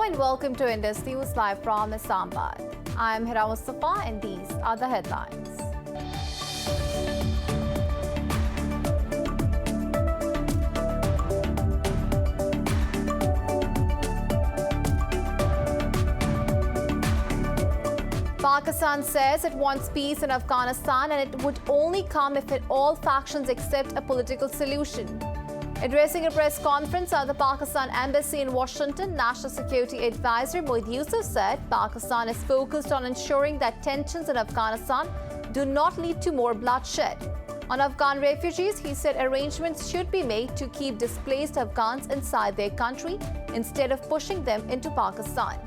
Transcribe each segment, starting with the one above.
Hello and welcome to Indus News live from Islamabad. I am Hira Mustafa and these are the headlines. Pakistan says it wants peace in Afghanistan and it would only come if all factions accept a political solution. Addressing a press conference at the Pakistan Embassy in Washington, National Security Advisor Moeed Yusuf said Pakistan is focused on ensuring that tensions in Afghanistan do not lead to more bloodshed. On Afghan refugees, he said arrangements should be made to keep displaced Afghans inside their country instead of pushing them into Pakistan.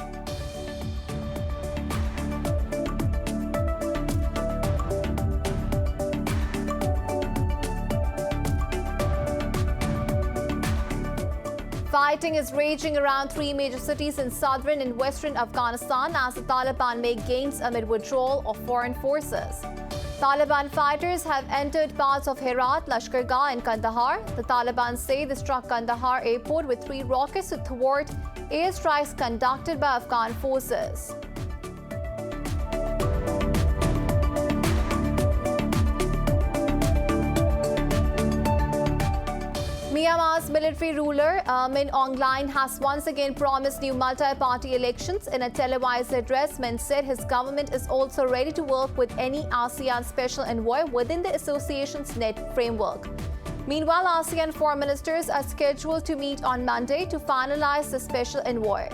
Fighting is raging around three major cities in southern and western Afghanistan as the Taliban make gains amid withdrawal of foreign forces. Taliban fighters have entered parts of Herat, Lashkar Gah and Kandahar. The Taliban say they struck Kandahar airport with 3 rockets to thwart airstrikes conducted by Afghan forces. Myanmar's military ruler, Min Aung Hlaing, has once again promised new multi-party elections. In a televised address, Min said his government is also ready to work with any ASEAN special envoy within the association's net framework. Meanwhile, ASEAN foreign ministers are scheduled to meet on Monday to finalize the special envoy.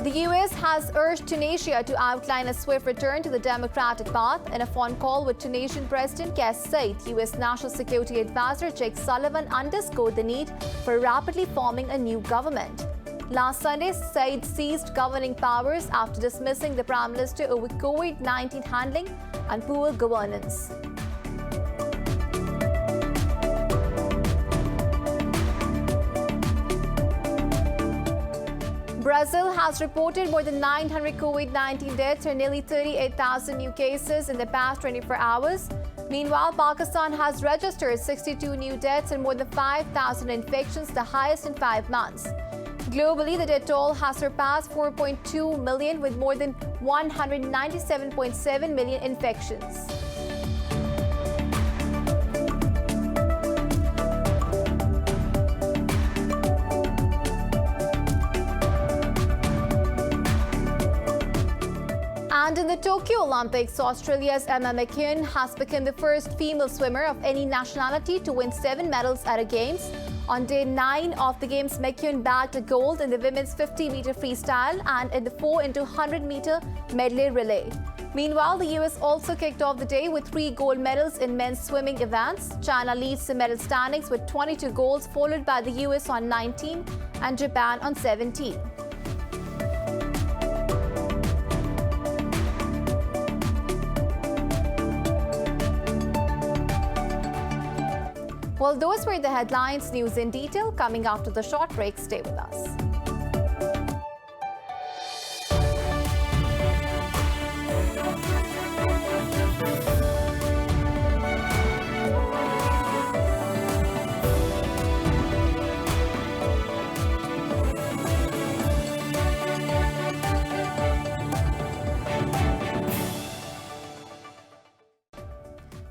The US has urged Tunisia to outline a swift return to the democratic path. In a phone call with Tunisian President Kais Saied, US National Security Advisor Jake Sullivan underscored the need for rapidly forming a new government. Last Sunday, Saied seized governing powers after dismissing the Prime Minister over COVID-19 handling and poor governance. Brazil has reported more than 900 COVID-19 deaths or nearly 38,000 new cases in the past 24 hours. Meanwhile, Pakistan has registered 62 new deaths and more than 5,000 infections, the highest in 5 months. Globally, the death toll has surpassed 4.2 million with more than 197.7 million infections. And in the Tokyo Olympics, Australia's Emma McKeon has become the first female swimmer of any nationality to win 7 medals at a Games. On day 9 of the Games, McKeon bagged a gold in the women's 50-meter freestyle and in the 4x100-meter medley relay. Meanwhile, the US also kicked off the day with 3 gold medals in men's swimming events. China leads the medal standings with 22 golds, followed by the US on 19 and Japan on 17. Well, those were the headlines. News in detail coming after the short break. Stay with us.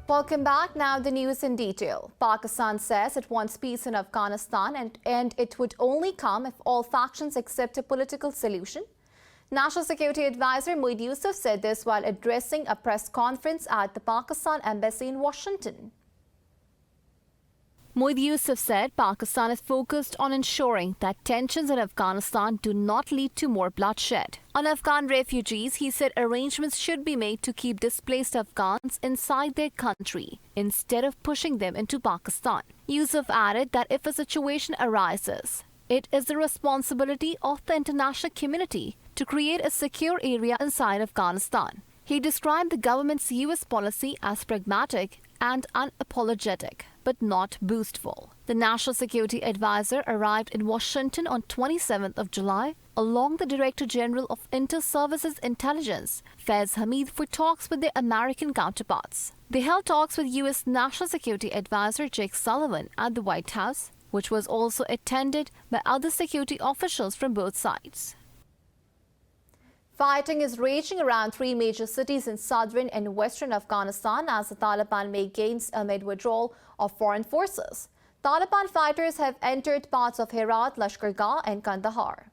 Welcome back. Now the news in detail. Pakistan says it wants peace in Afghanistan and it would only come if all factions accept a political solution. National Security Advisor Moeed Yusuf said this while addressing a press conference at the Pakistan Embassy in Washington. Moeed Yusuf said Pakistan is focused on ensuring that tensions in Afghanistan do not lead to more bloodshed. On Afghan refugees, he said arrangements should be made to keep displaced Afghans inside their country instead of pushing them into Pakistan. Yusuf added that if a situation arises, it is the responsibility of the international community to create a secure area inside Afghanistan. He described the government's US policy as pragmatic and unapologetic, but not boastful. The National Security Advisor arrived in Washington on 27th of July along the Director General of Inter-Services Intelligence, Faiz Hamid, for talks with their American counterparts. They held talks with U.S. National Security Advisor Jake Sullivan at the White House, which was also attended by other security officials from both sides. Fighting is raging around three major cities in southern and western Afghanistan as the Taliban make gains amid withdrawal of foreign forces. Taliban fighters have entered parts of Herat, Lashkar Gah and Kandahar.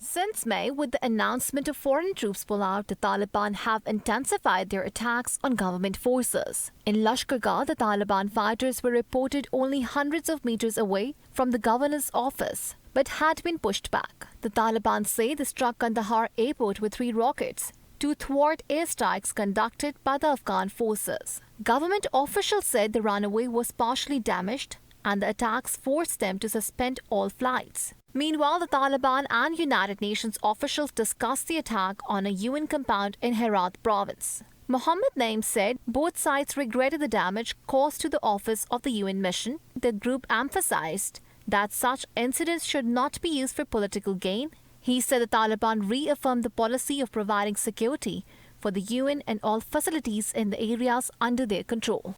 Since May, with the announcement of foreign troops pullout, the Taliban have intensified their attacks on government forces. In Lashkar Gah, the Taliban fighters were reported only hundreds of meters away from the governor's office, but had been pushed back. The Taliban say they struck Kandahar airport with 3 rockets to thwart airstrikes conducted by the Afghan forces. Government officials said the runway was partially damaged and the attacks forced them to suspend all flights. Meanwhile, the Taliban and United Nations officials discussed the attack on a UN compound in Herat province. Mohammed Naim said both sides regretted the damage caused to the office of the UN mission. The group emphasized that such incidents should not be used for political gain. He said the Taliban reaffirmed the policy of providing security for the UN and all facilities in the areas under their control.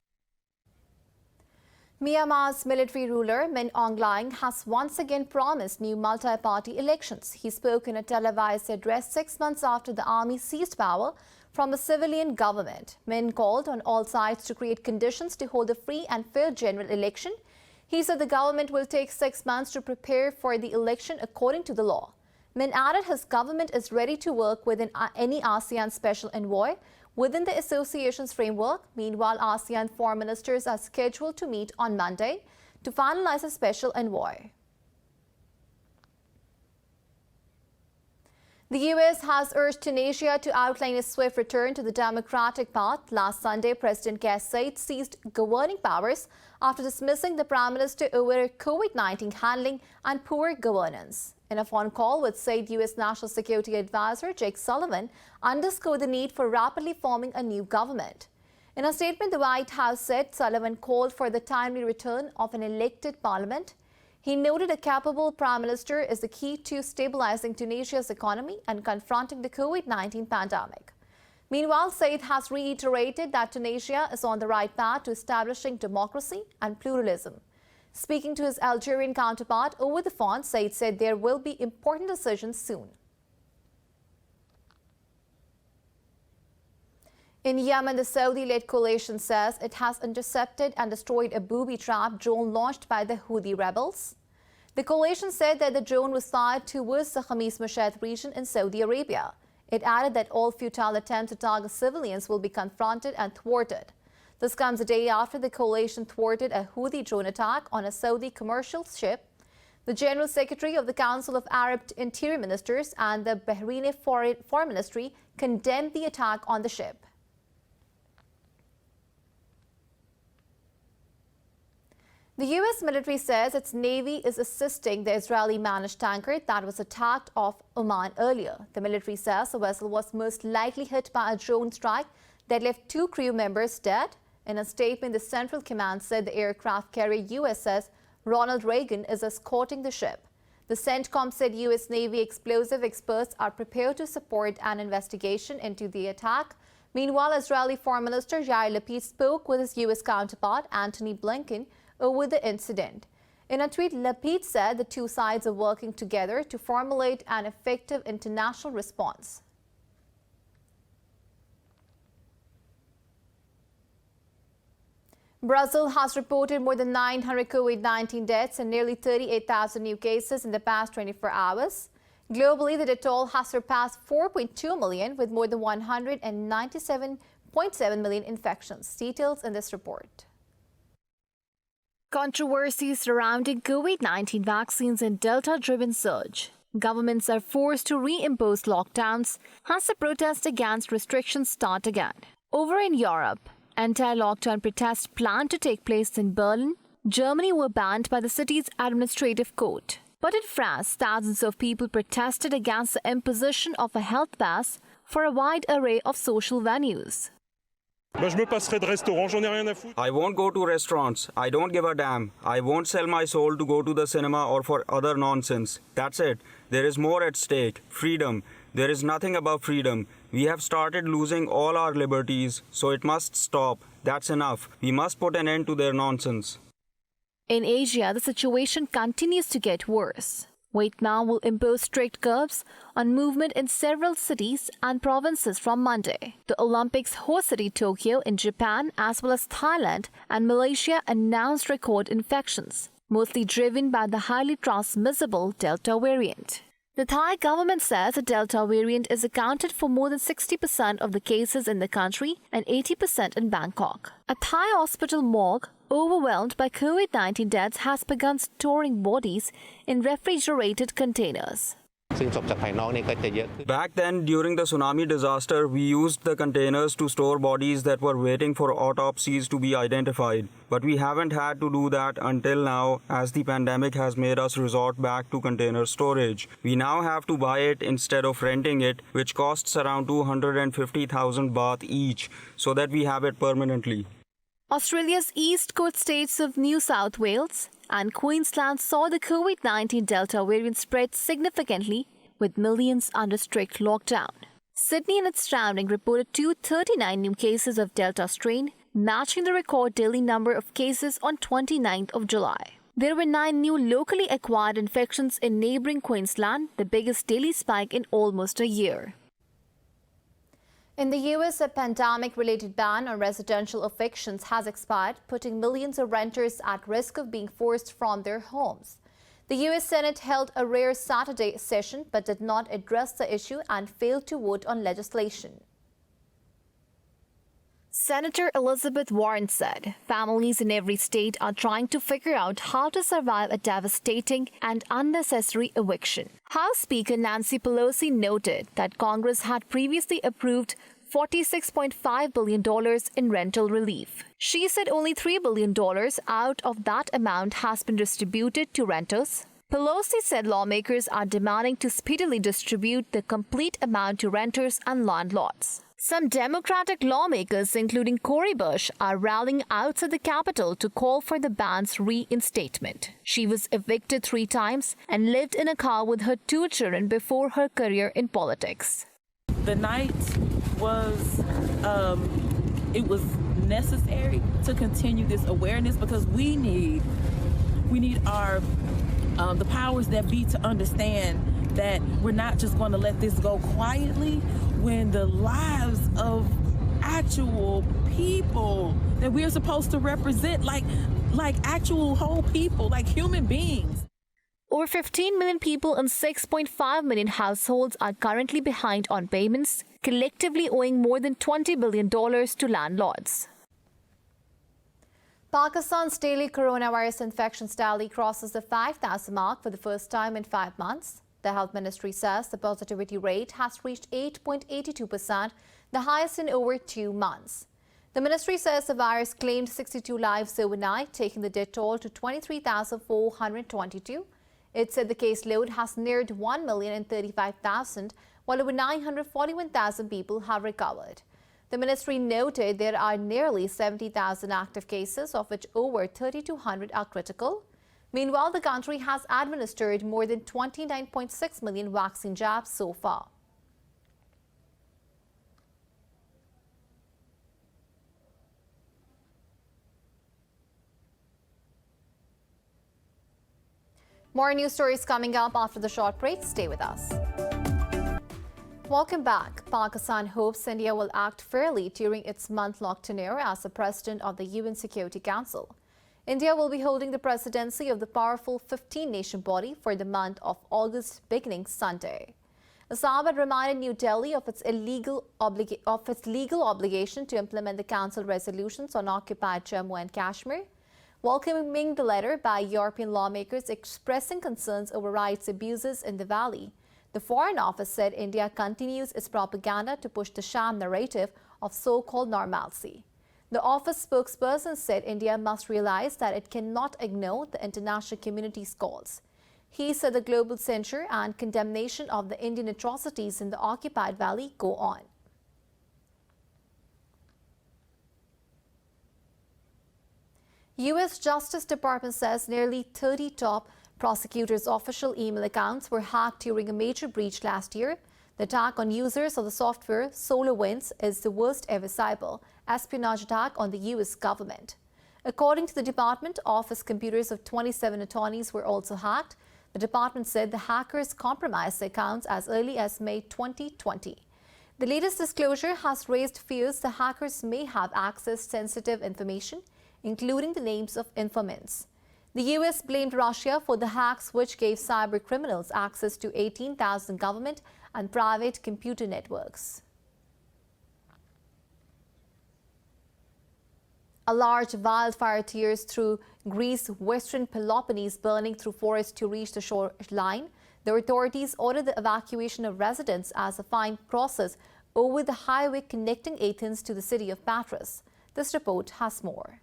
Myanmar's military ruler Min Aung Hlaing has once again promised new multi-party elections. He spoke in a televised address 6 months after the army seized power from the civilian government. Min called on all sides to create conditions to hold a free and fair general election. He said the government will take 6 months to prepare for the election according to the law. Min added his government is ready to work with any ASEAN special envoy within the association's framework. Meanwhile, ASEAN foreign ministers are scheduled to meet on Monday to finalize a special envoy. The U.S. has urged Tunisia to outline a swift return to the democratic path. Last Sunday, President Kais Saied seized governing powers after dismissing the Prime Minister over COVID-19 handling and poor governance. In a phone call with Saied, U.S. National Security Advisor Jake Sullivan underscored the need for rapidly forming a new government. In a statement, the White House said Sullivan called for the timely return of an elected parliament. He noted a capable prime minister is the key to stabilizing Tunisia's economy and confronting the COVID-19 pandemic. Meanwhile, Saied has reiterated that Tunisia is on the right path to establishing democracy and pluralism. Speaking to his Algerian counterpart over the phone, Saied said there will be important decisions soon. In Yemen, the Saudi-led coalition says it has intercepted and destroyed a booby-trap drone launched by the Houthi rebels. The coalition said that the drone was fired towards the Khamis Mashed region in Saudi Arabia. It added that all futile attempts to target civilians will be confronted and thwarted. This comes a day after the coalition thwarted a Houthi drone attack on a Saudi commercial ship. The General Secretary of the Council of Arab Interior Ministers and the Bahraini Foreign Ministry condemned the attack on the ship. The U.S. military says its Navy is assisting the Israeli-managed tanker that was attacked off Oman earlier. The military says the vessel was most likely hit by a drone strike that left 2 crew members dead. In a statement, the Central Command said the aircraft carrier USS Ronald Reagan is escorting the ship. The CENTCOM said U.S. Navy explosive experts are prepared to support an investigation into the attack. Meanwhile, Israeli Foreign Minister Yair Lapid spoke with his U.S. counterpart Antony Blinken over the incident. In a tweet, Lapid said the two sides are working together to formulate an effective international response. Brazil has reported more than 900 COVID-19 deaths and nearly 38,000 new cases in the past 24 hours. Globally, the toll has surpassed 4.2 million with more than 197.7 million infections. Details in this report. Controversy surrounding COVID-19 vaccines and Delta-driven surge. Governments are forced to reimpose lockdowns as the protest against restrictions start again. Over in Europe, anti-lockdown protests planned to take place in Berlin. Germany were banned by the city's administrative court. But in France, thousands of people protested against the imposition of a health pass for a wide array of social venues. Je me passerai de restaurant, j'en ai rien à foutre. I won't go to restaurants. I don't give a damn. I won't sell my soul to go to the cinema or for other nonsense. That's it. There is more at stake. Freedom. There is nothing above freedom. We have started losing all our liberties, so it must stop. That's enough. We must put an end to their nonsense. In Asia, the situation continues to get worse. Vietnam will impose strict curbs on movement in several cities and provinces from Monday. The Olympics host city Tokyo in Japan, as well as Thailand and Malaysia, announced record infections, mostly driven by the highly transmissible Delta variant. The Thai government says the Delta variant is accounted for more than 60% of the cases in the country and 80% in Bangkok. A Thai hospital morgue, overwhelmed by COVID-19 deaths, has begun storing bodies in refrigerated containers. Back then, during the tsunami disaster, we used the containers to store bodies that were waiting for autopsies to be identified. But we haven't had to do that until now, as the pandemic has made us resort back to container storage. We now have to buy it instead of renting it, which costs around 250,000 baht each, so that we have it permanently. Australia's east coast states of New South Wales and Queensland saw the COVID-19 Delta variant spread significantly, with millions under strict lockdown. Sydney and its surrounding reported 239 new cases of Delta strain, matching the record daily number of cases on 29th of July. There were 9 new locally acquired infections in neighbouring Queensland, the biggest daily spike in almost a year. In the US, a pandemic-related ban on residential evictions has expired, putting millions of renters at risk of being forced from their homes. The US Senate held a rare Saturday session but did not address the issue and failed to vote on legislation. Senator Elizabeth Warren said families in every state are trying to figure out how to survive a devastating and unnecessary eviction. House Speaker Nancy Pelosi noted that Congress had previously approved $46.5 billion in rental relief. She said only $3 billion out of that amount has been distributed to renters. Pelosi said lawmakers are demanding to speedily distribute the complete amount to renters and landlords. Some Democratic lawmakers, including Cori Bush, are rallying outside the Capitol to call for the ban's reinstatement. She was evicted 3 times and lived in a car with her 2 children before her career in politics. The night was, it was necessary to continue this awareness because we need our, the powers that be to understand that we're not just going to let this go quietly when the lives of actual people that we are supposed to represent, like actual whole people, like human beings. Over 15 million people in 6.5 million households are currently behind on payments, collectively owing more than $20 billion to landlords. Pakistan's daily coronavirus infections tally crosses the 5,000 mark for the first time in 5 months. The health ministry says the positivity rate has reached 8.82%, the highest in over 2 months. The ministry says the virus claimed 62 lives overnight, taking the death toll to 23,422. It said the caseload has neared 1,035,000, while over 941,000 people have recovered. The ministry noted there are nearly 70,000 active cases, of which over 3,200 are critical. Meanwhile, the country has administered more than 29.6 million vaccine jabs so far. More news stories coming up after the short break. Stay with us. Welcome back. Pakistan hopes India will act fairly during its month-long tenure as the president of the UN Security Council. India will be holding the presidency of the powerful 15-nation body for the month of August, beginning Sunday. Islamabad reminded New Delhi of its legal obligation to implement the Council resolutions on occupied Jammu and Kashmir, welcoming the letter by European lawmakers expressing concerns over rights abuses in the valley. The Foreign Office said India continues its propaganda to push the sham narrative of so-called normalcy. The office spokesperson said India must realize that it cannot ignore the international community's calls. He said the global censure and condemnation of the Indian atrocities in the occupied valley go on. U.S. Justice Department says nearly 30 top prosecutors' official email accounts were hacked during a major breach last year. The attack on users of the software SolarWinds is the worst ever cyber espionage attack on the U.S. government. According to the department, office computers of 27 attorneys were also hacked. The department said the hackers compromised the accounts as early as May 2020. The latest disclosure has raised fears the hackers may have accessed sensitive information, including the names of informants. The U.S. blamed Russia for the hacks, which gave cyber criminals access to 18,000 government and private computer networks. A large wildfire tears through Greece's western Peloponnese, burning through forests to reach the shoreline. The authorities ordered the evacuation of residents as a fine crosses over the highway connecting Athens to the city of Patras. This report has more.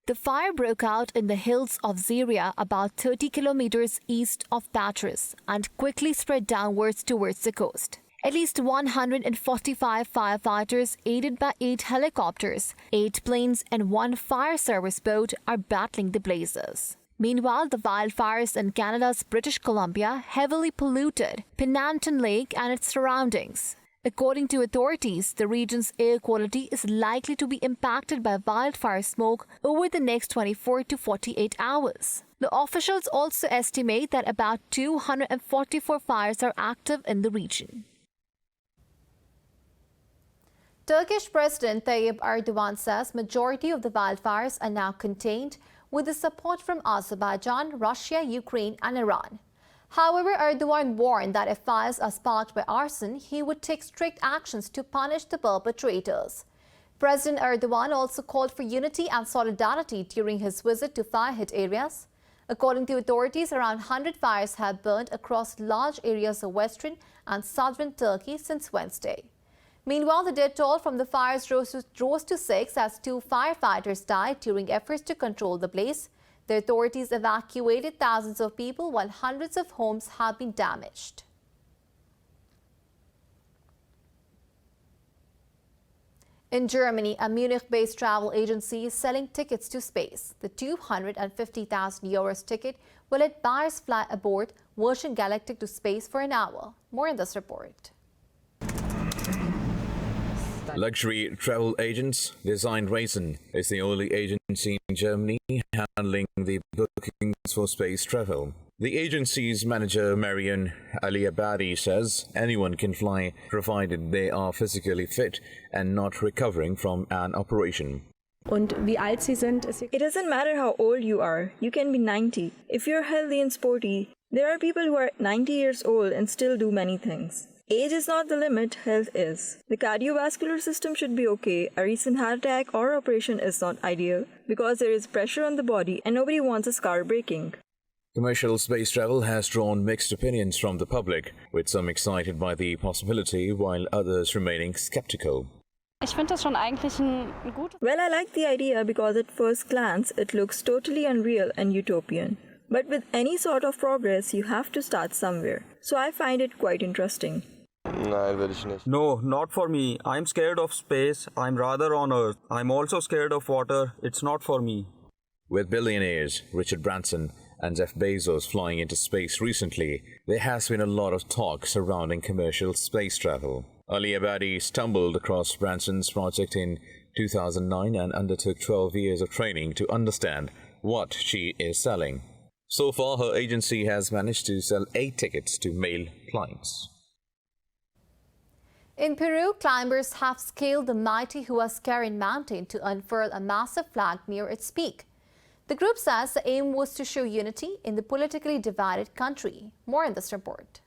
The fire broke out in the hills of Syria, about 30 kilometers east of Patras, and quickly spread downwards towards the coast. At least 145 firefighters, aided by 8 helicopters, 8 planes and 1 fire service boat, are battling the blazes. Meanwhile, the wildfires in Canada's British Columbia heavily polluted Penanton Lake and its surroundings. According to authorities, the region's air quality is likely to be impacted by wildfire smoke over the next 24 to 48 hours. The officials also estimate that about 244 fires are active in the region. Turkish President Tayyip Erdogan says majority of the wildfires are now contained with the support from Azerbaijan, Russia, Ukraine and Iran. However, Erdogan warned that if fires are sparked by arson, he would take strict actions to punish the perpetrators. President Erdogan also called for unity and solidarity during his visit to fire-hit areas. According to authorities, around 100 fires have burned across large areas of western and southern Turkey since Wednesday. Meanwhile, the death toll from the fires rose to 6 as 2 firefighters died during efforts to control the blaze. The authorities evacuated thousands of people while hundreds of homes have been damaged. In Germany, a Munich-based travel agency is selling tickets to space. The 250,000 euros ticket will let buyers fly aboard Virgin Galactic to space for an hour. More in this report. Luxury travel agents Design Racing is the only agency in Germany handling the bookings for space travel. The agency's manager Marion Aliabadi says anyone can fly provided they are physically fit and not recovering from an operation. It doesn't matter how old you are, you can be 90. If you're healthy and sporty, there are people who are 90 years old and still do many things. Age is not the limit, health is. The cardiovascular system should be okay. A recent heart attack or operation is not ideal because there is pressure on the body and nobody wants a scar breaking. Commercial space travel has drawn mixed opinions from the public, with some excited by the possibility while others remaining skeptical. Well, I like the idea because at first glance it looks totally unreal and utopian. But with any sort of progress, you have to start somewhere. So I find it quite interesting. No, not for me. I'm scared of space. I'm rather on Earth. I'm also scared of water. It's not for me. With billionaires Richard Branson and Jeff Bezos flying into space recently, there has been a lot of talk surrounding commercial space travel. Ali Abadi stumbled across Branson's project in 2009 and undertook 12 years of training to understand what she is selling. So far, her agency has managed to sell 8 tickets to male clients. In Peru, climbers have scaled the mighty Huascarin mountain to unfurl a massive flag near its peak. The group says the aim was to show unity in the politically divided country. More in this report.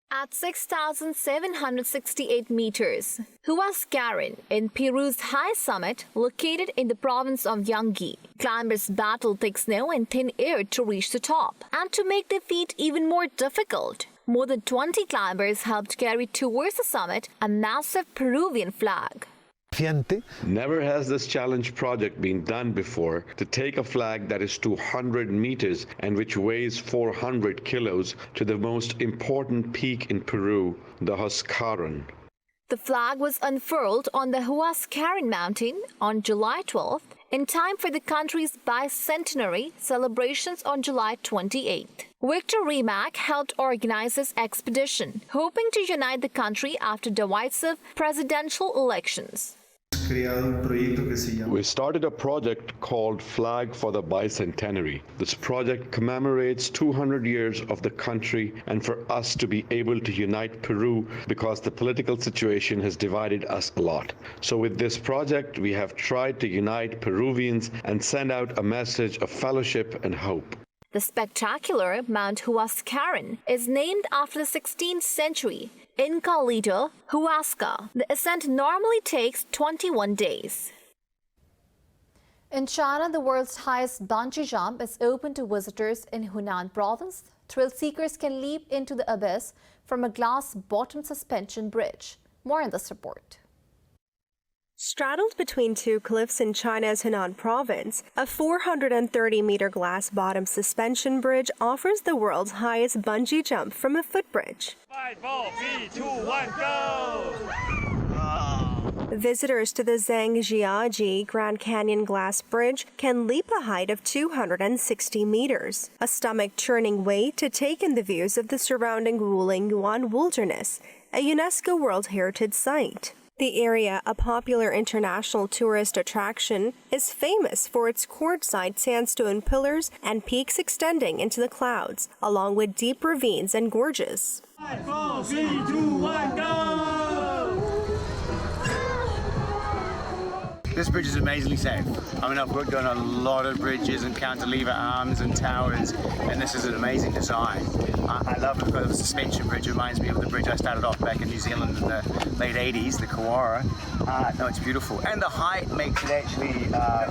At 6,768 meters, Huascarin, in Peru's high summit, located in the province of Yangui, climbers battle thick snow and thin air to reach the top. And to make the feat even more difficult, more than 20 climbers helped carry towards the summit a massive Peruvian flag. Never has this challenge project been done before, to take a flag that is 200 meters and which weighs 400 kilos to the most important peak in Peru, the Huascarin. The flag was unfurled on the Huascarin mountain on July 12th in time for the country's bicentenary celebrations on July 28th. Victor Remak helped organize this expedition, hoping to unite the country after divisive presidential elections. We started a project called Flag for the Bicentenary. This project commemorates 200 years of the country and for us to be able to unite Peru because the political situation has divided us a lot. So with this project, we have tried to unite Peruvians and send out a message of fellowship and hope. The spectacular Mount Huascaran is named after the 16th century Inca leader Huasca. The ascent normally takes 21 days. In China, the world's highest bungee jump is open to visitors in Hunan province. Thrill seekers can leap into the abyss from a glass-bottom suspension bridge. More in this report. Straddled between two cliffs in China's Hunan province, a 430-meter glass-bottom suspension bridge offers the world's highest bungee jump from a footbridge. 5, 4, 3, 2, 1, go! Visitors to the Zhangjiaji Grand Canyon Glass Bridge can leap a height of 260 meters, a stomach-churning way to take in the views of the surrounding Wuling Yuan Wilderness, a UNESCO World Heritage Site. The area, a popular international tourist attraction, is famous for its quartzite sandstone pillars and peaks extending into the clouds, along with deep ravines and gorges. 5, 4, 3, 2, 1, go! This bridge is amazingly safe. I mean, I've worked on a lot of bridges and cantilever arms and towers, and this is an amazing design. I love it because the suspension bridge reminds me of the bridge I started off back in New Zealand in the late 80s, the Kawara. No, it's beautiful. And the height makes it actually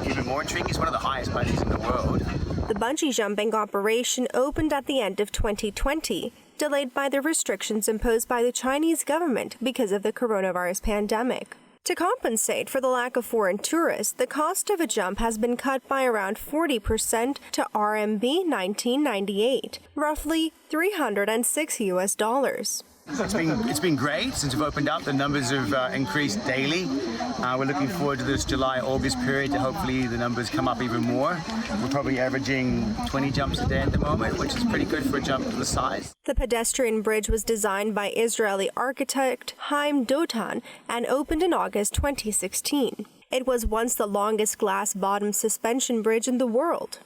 even more intriguing. It's one of the highest bungees in the world. The bungee jumping operation opened at the end of 2020, delayed by the restrictions imposed by the Chinese government because of the coronavirus pandemic. To compensate for the lack of foreign tourists, the cost of a jump has been cut by around 40% to RMB 1998, roughly $306. It's been great since we've opened up. The numbers have increased daily. We're looking forward to this July-August period to hopefully the numbers come up even more. We're probably averaging 20 jumps a day at the moment, which is pretty good for a jump to the size. The pedestrian bridge was designed by Israeli architect Haim Dotan and opened in August 2016. It was once the longest glass-bottom suspension bridge in the world.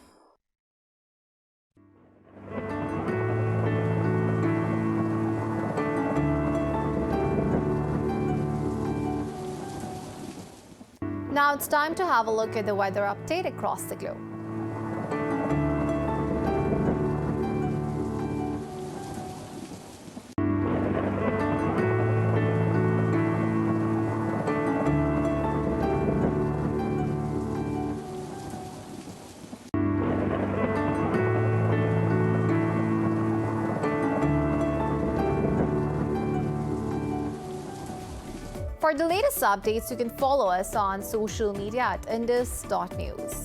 Now it's time to have a look at the weather update across the globe. For the latest updates, you can follow us on social media at indus.news.